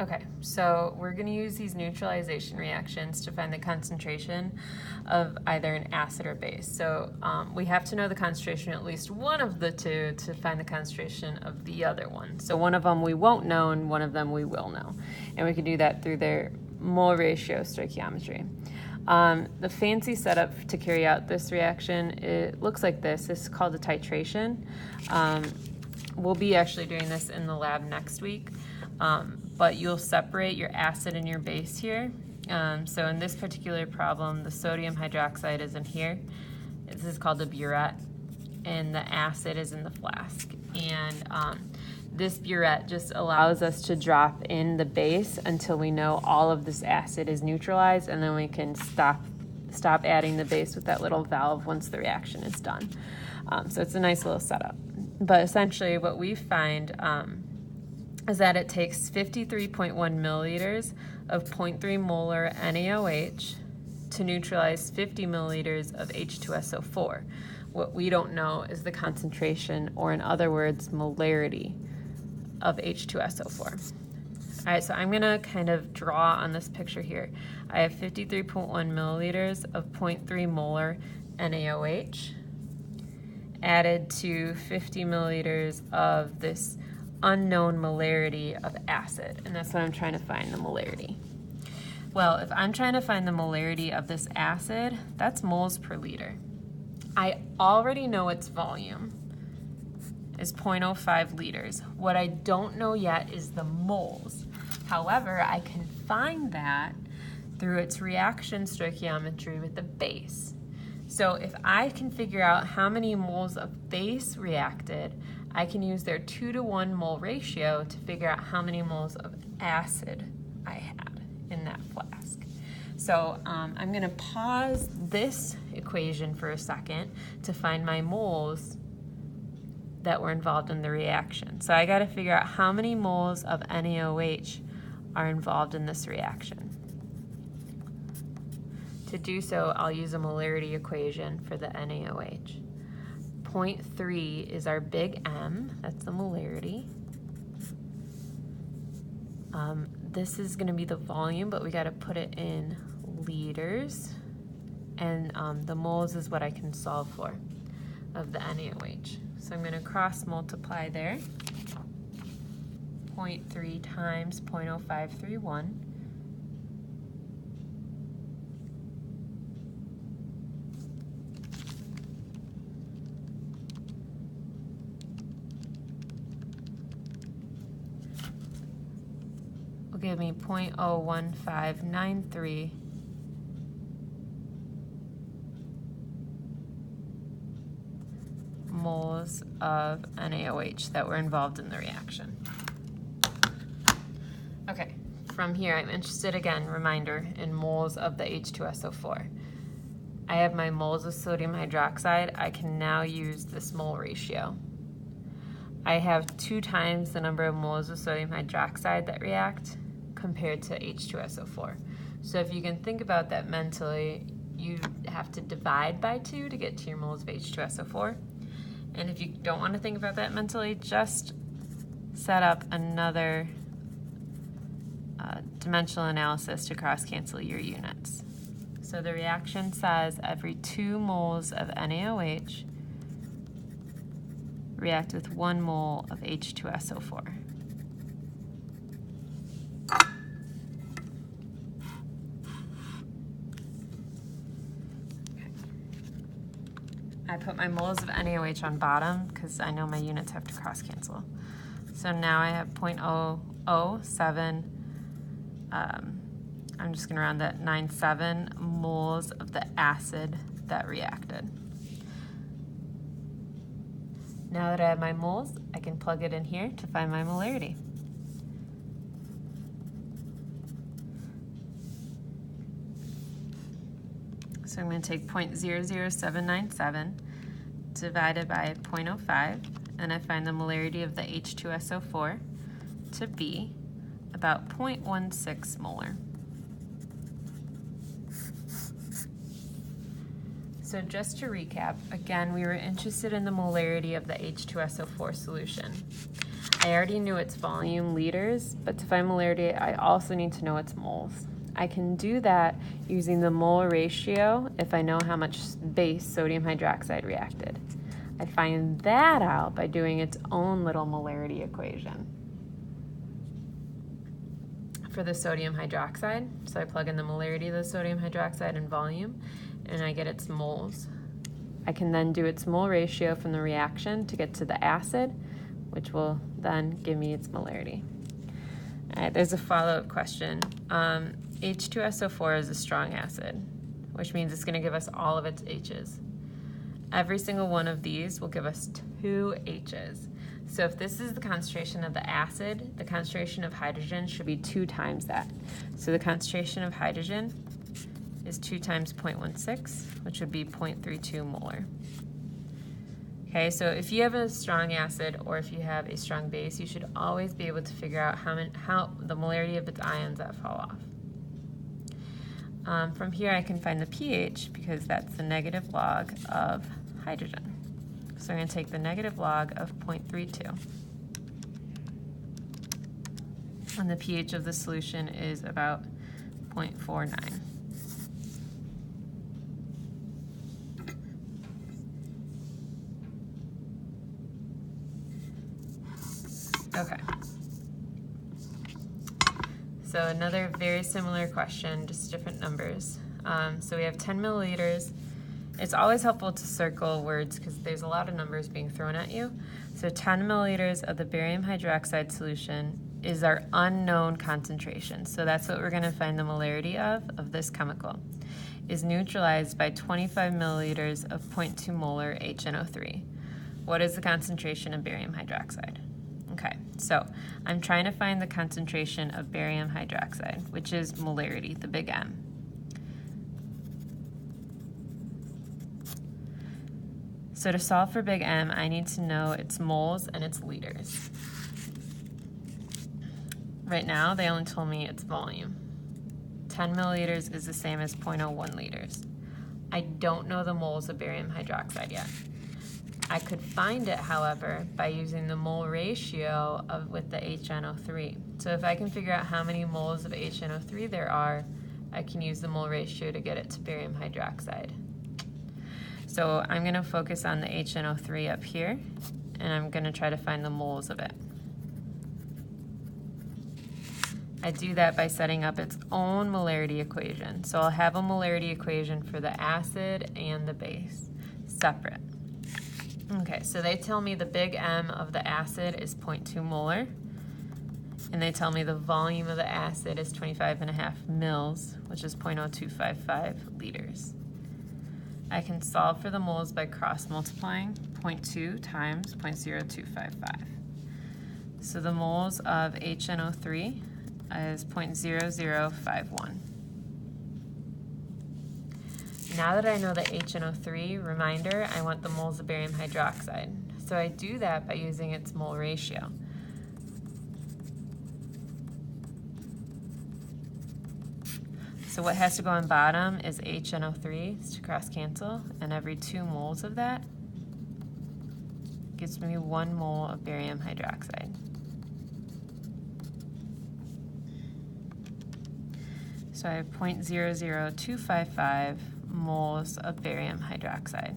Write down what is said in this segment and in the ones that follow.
Okay, so we're going to use these neutralization reactions to find the concentration of either an acid or base. So we have to know the concentration of at least one of the two to find the concentration of the other one. So one of them we won't know and one of them we will know. And we can do that through their mole ratio stoichiometry. The fancy setup to carry out this reaction, it looks like this. This is called a titration. We'll be actually doing this in the lab next week. But you'll separate your acid and your base here. So in this particular problem, the sodium hydroxide is in here. This is called a burette, and the acid is in the flask. And this burette just allows us to drop in the base until we know all of this acid is neutralized, and then we can stop adding the base with that little valve once the reaction is done. So it's a nice little setup. But essentially what we find is that it takes 53.1 milliliters of 0.3 molar NaOH to neutralize 50 milliliters of H2SO4. What we don't know is the concentration, or in other words, molarity of H2SO4. All right, so I'm gonna kind of draw on this picture here. I have 53.1 milliliters of 0.3 molar NaOH added to 50 milliliters of this unknown molarity of acid, and that's what I'm trying to find, the molarity. Well, if I'm trying to find the molarity of this acid, that's moles per liter. I already know its volume is 0.05 liters. What I don't know yet is the moles. However, I can find that through its reaction stoichiometry with the base. So if I can figure out how many moles of base reacted, I can use their 2-to-1 mole ratio to figure out how many moles of acid I had in that flask. So I'm gonna pause this equation for a second to find my moles that were involved in the reaction. So I gotta figure out how many moles of NaOH are involved in this reaction. To do so, I'll use a molarity equation for the NaOH. 0.3 is our big M, that's the molarity. This is gonna be the volume, but we gotta put it in liters. And the moles is what I can solve for of the NaOH. So I'm gonna cross multiply there. 0.3 times 0.0531. Give me 0.01593 moles of NaOH that were involved in the reaction. Okay, from here I'm interested again, reminder, in moles of the H2SO4. I have my moles of sodium hydroxide. I can now use this mole ratio. I have 2 times the number of moles of sodium hydroxide that react compared to H2SO4. So if you can think about that mentally, you have to divide by 2 to get to your moles of H2SO4. And if you don't want to think about that mentally, just set up another dimensional analysis to cross-cancel your units. So the reaction says every 2 moles of NaOH react with 1 mole of H2SO4. I put my moles of NaOH on bottom because I know my units have to cross-cancel. So now I have 0.007, I'm just going to round that, 97 moles of the acid that reacted. Now that I have my moles, I can plug it in here to find my molarity. So I'm going to take 0.00797 divided by 0.05, and I find the molarity of the H2SO4 to be about 0.16 molar. So just to recap, again, we were interested in the molarity of the H2SO4 solution. I already knew its volume, liters, but to find molarity, I also need to know its moles. I can do that using the mole ratio if I know how much base sodium hydroxide reacted. I find that out by doing its own little molarity equation for the sodium hydroxide. So I plug in the molarity of the sodium hydroxide and volume, and I get its moles. I can then do its mole ratio from the reaction to get to the acid, which will then give me its molarity. All right, there's a follow-up question. H2SO4 is a strong acid, which means it's going to give us all of its H's. Every single one of these will give us 2 H's. So if this is the concentration of the acid, the concentration of hydrogen should be 2 times that. So the concentration of hydrogen is 2 times 0.16, which would be 0.32 molar. Okay, so if you have a strong acid or if you have a strong base, you should always be able to figure out how the molarity of its ions that fall off. From here I can find the pH because that's the negative log of hydrogen. So I'm going to take the negative log of 0.32. And the pH of the solution is about 0.49. Okay. So another very similar question, just different numbers. So we have 10 milliliters. It's always helpful to circle words because there's a lot of numbers being thrown at you. So 10 milliliters of the barium hydroxide solution is our unknown concentration. So that's what we're going to find the molarity of this chemical, is neutralized by 25 milliliters of 0.2 molar HNO3. What is the concentration of barium hydroxide? Okay, so I'm trying to find the concentration of barium hydroxide, which is molarity, the big M. So to solve for big M, I need to know its moles and its liters. Right now, they only told me its volume. 10 milliliters is the same as 0.01 liters. I don't know the moles of barium hydroxide yet. I could find it, however, by using the mole ratio with the HNO3. So if I can figure out how many moles of HNO3 there are, I can use the mole ratio to get it to barium hydroxide. So I'm going to focus on the HNO3 up here, and I'm going to try to find the moles of it. I do that by setting up its own molarity equation. So I'll have a molarity equation for the acid and the base, separate. Okay, so they tell me the big M of the acid is 0.2 molar, and they tell me the volume of the acid is 25.5 mils, which is 0.0255 liters. I can solve for the moles by cross-multiplying 0.2 times 0.0255. So the moles of HNO3 is 0.0051. Now that I know the HNO3, reminder, I want the moles of barium hydroxide. So I do that by using its mole ratio. So what has to go on bottom is HNO3 to cross cancel, and every 2 moles of that gives me 1 mole of barium hydroxide. So I have 0.00255 moles of barium hydroxide.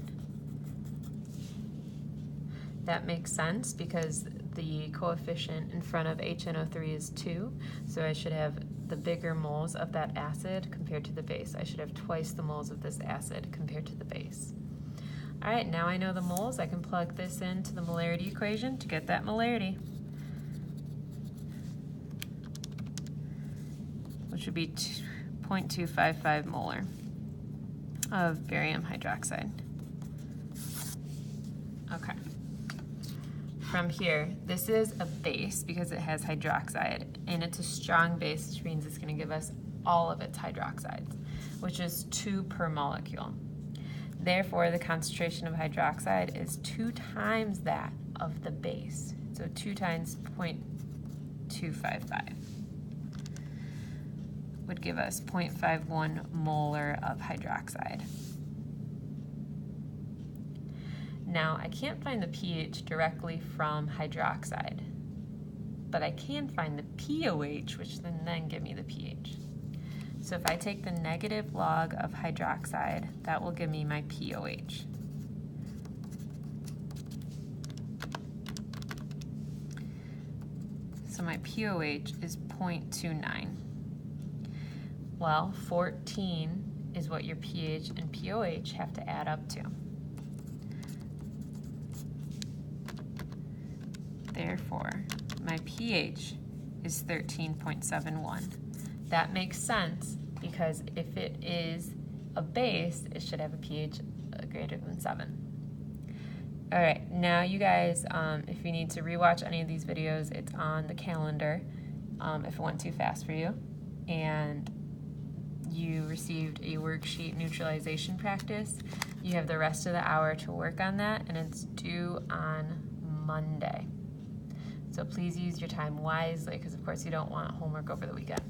That makes sense because the coefficient in front of HNO3 is 2, so I should have the bigger moles of that acid compared to the base. I should have twice the moles of this acid compared to the base. All right, now I know the moles. I can plug this into the molarity equation to get that molarity, which would be 0.255 molar of barium hydroxide. Okay. From here, this is a base because it has hydroxide, and it's a strong base, which means it's going to give us all of its hydroxides, which is 2 per molecule. Therefore, the concentration of hydroxide is 2 times that of the base, so 2 times 0.255 would give us 0.51 molar of hydroxide. Now, I can't find the pH directly from hydroxide, but I can find the POH, which then give me the pH. So if I take the negative log of hydroxide, that will give me my POH. So my POH is 0.29. Well, 14 is what your pH and POH have to add up to. Therefore, my pH is 13.71. That makes sense because if it is a base, it should have a pH greater than 7. All right, now you guys, if you need to rewatch any of these videos, it's on the calendar if it went too fast for you. And you received a worksheet neutralization practice. You have the rest of the hour to work on that, and it's due on Monday. So please use your time wisely because, of course, you don't want homework over the weekend.